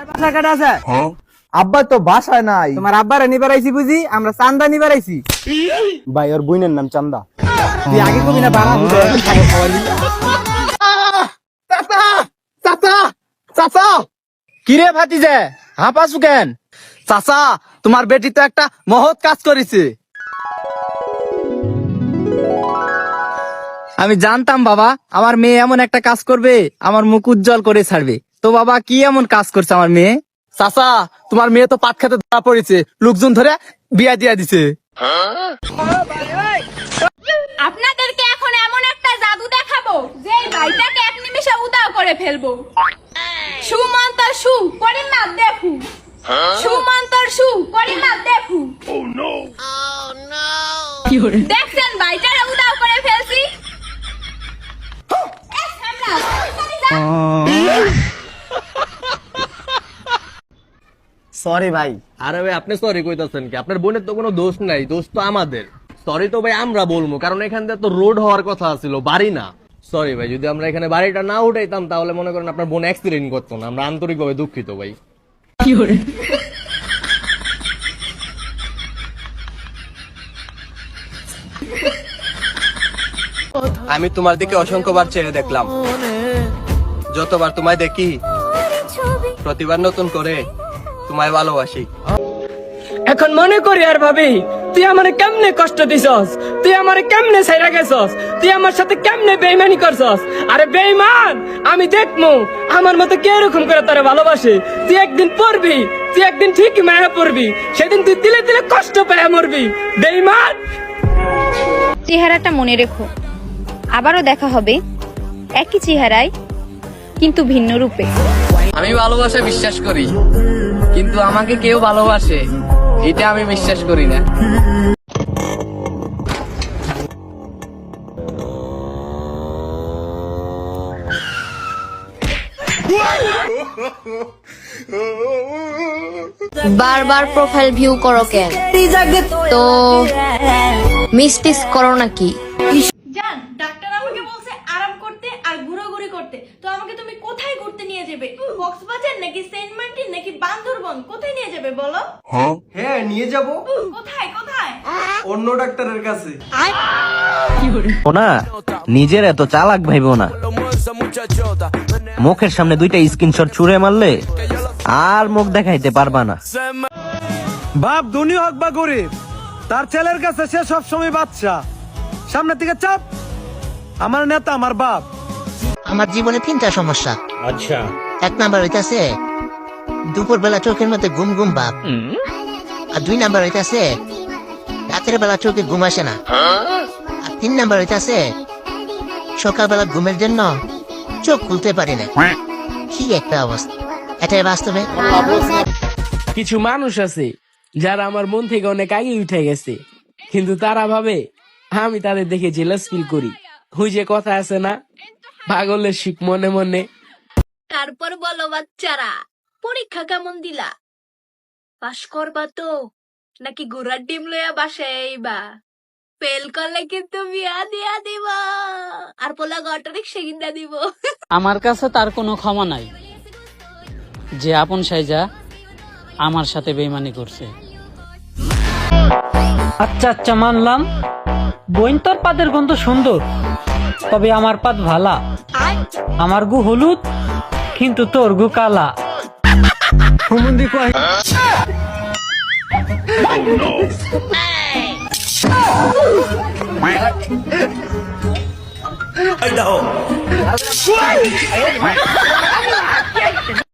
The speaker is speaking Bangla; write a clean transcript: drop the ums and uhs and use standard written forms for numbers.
বাসা কাটা আছে? আব্বা তো বাসায় নাই। তোমার আব্বারে নিবার আইছি বুঝি, আমরা চান্দা নিবার আইছি। ভাই ওর বোনের নাম চান্দা। তুই আগে কবি না বাড়া বুঝে খাবার খাওয়ালি। চাচা চাচা চাচা, কিরে ভাতিজে হাঁপাসু কেন? চাচা তোমার বেটি তো একটা মহৎ কাজ করেছে। আমি জানতাম বাবা আমার মেয়ে এমন একটা কাজ করবে, আমার মুখ উজ্জ্বল করে ছাড়বে। তো বাবা কি এমন কাজ করছে আমার মেয়ে? চাচা তোমার মেয়ে তো পাট খেতে ধরা পড়েছে, লোকজন ধরে বিয়া দিয়া দিছে। আপনাদেরকে এখন এমন একটা জাদু দেখাবো যে এই ভাইটাকে এক নিমিষে উদাও করে ফেলবো। সুমন্তর সু পরিমাপ দেখু, সুমন্তর সু পরিমাপ দেখু। দেখছেন ভাইটারে উদাও করে ফেলছি। এ সামলা, তাড়াতাড়ি যা। সরি ভাই। আরে ভাই আপনি সরি কইতাছেন কি? আপনার বোনের তো কোনো দোষ নাই, দোষ তো আমাদের। সরি তো ভাই আমরা বলবো, কারণ এখান থেকে তো রোড হওয়ার কথা ছিল, বাড়ি না। সরি ভাই, যদি আমরা এখানে বাড়িটা না উঠাইতাম তাহলে মনে করেন আপনার বোন অ্যাক্সিডেন্ট করতো না। আমরা আন্তরিকভাবে দুঃখিত ভাই। আমি তোমার দিকে অসংখ্যবার চেয়ে দেখলাম, যতবার তোমায় দেখি প্রতিবার নতুন করে তোমায় ভালোবাসি। এখন মনে করি আর ভাবি তুই আমারে কেমনে কষ্ট দিছস, তুই আমারে কেমনে ছাইরা গেছস, তুই আমার সাথে কেমনে বেইমানি করছস। আরে বেইমান, আমি দেখমু আমার মতো কে এরকম করে তারে ভালোবাসে। তুই একদিন পড়বি, তুই একদিন ঠিকই মায়া পড়বি, সেদিন তুই দিলে দিলে কষ্ট পেয়ে মরবি বেইমান। চেহারাটা মনে রেখো, আবারও দেখা হবে একই চেহারায় কিন্তু ভিন্ন রূপে। আমি ভালোবাসা বিশ্বাস করি, কিন্তু আমাকে কেউ ভালোবাসে এটা আমি বিশ্বাস করি না। বারবার প্রোফাইল ভিউ করো কেন? তো মিস করো নাকি? জান, ডাক্তার আমাকে বলছে আরাম করতে আর ঘোরাঘুরি করতে। তো আমাকে তুমি কোথায় ঘুরতে নিয়ে যাবে? কক্সবাজার নাকি সেন্ট মার্টিন নাকি বান্দরবন? কোথায় নিয়ে যাবে বলো? হ্যাঁ নিয়ে যাব, কোথায় কোথায়? অন্য ডাক্তারের কাছে। না নিজের এত চালাক ভাইবো না, মুখের সামনে দুইটা স্ক্রিনশট ছুঁড়ে মারলে আর মুখ দেখাইতে পারবা না। বাপ ধনী হোক বা গরিব, তার ছেলের কাছে সে সবসময় বাচ্চা। সামনে থেকে চাপ, আমার নেতা আমার বাপ। আমার জীবনে 3টা সমস্যা। আচ্ছা, 1 নাম্বার হইতাছে দুপুর বেলা চোখের মধ্যে ঘুম ঘুম ভাব, আর 2 নাম্বার হইতাছে রাতের বেলা চোখে ঘুম আসে না, আর 3 নাম্বার হইতাছে সকালবেলা ঘুমের জন্য চোখ খুলতে পারি না। কি একটা অবস্থা, এটাই বাস্তবে। কিছু মানুষ আছে যারা আমার মন থেকে অনেক আগে উঠে গেছে, কিন্তু তারা ভাবে আমি তাদের দেখে জেলাস ফিল করি। ওই যে কথা আছে না, পাগলের শিখ মনে মনে। তারপর বলো বাচ্চারা, পরীক্ষা কেমন দিলা? পাস করবা তো নাকি ঘোড়ার ডিম লইয়া বাসায় আইবা? ফেল করলে কিন্তু বিয়া দিয়া দিব, আর পোলা অটো রিক্সা কিনা দিব। আমার কাছে তার কোনো ক্ষমা নাই যে আপন সাইজা আমার সাথে বেইমানি করছে। আচ্ছা আচ্ছা মানলাম, বইন তোর পাদের গন্ধ সুন্দর, তবে আমার পাদ ভালা। আমার গু হলুদ কিন্তু তোর গু কালা। হুমুন্দি কয়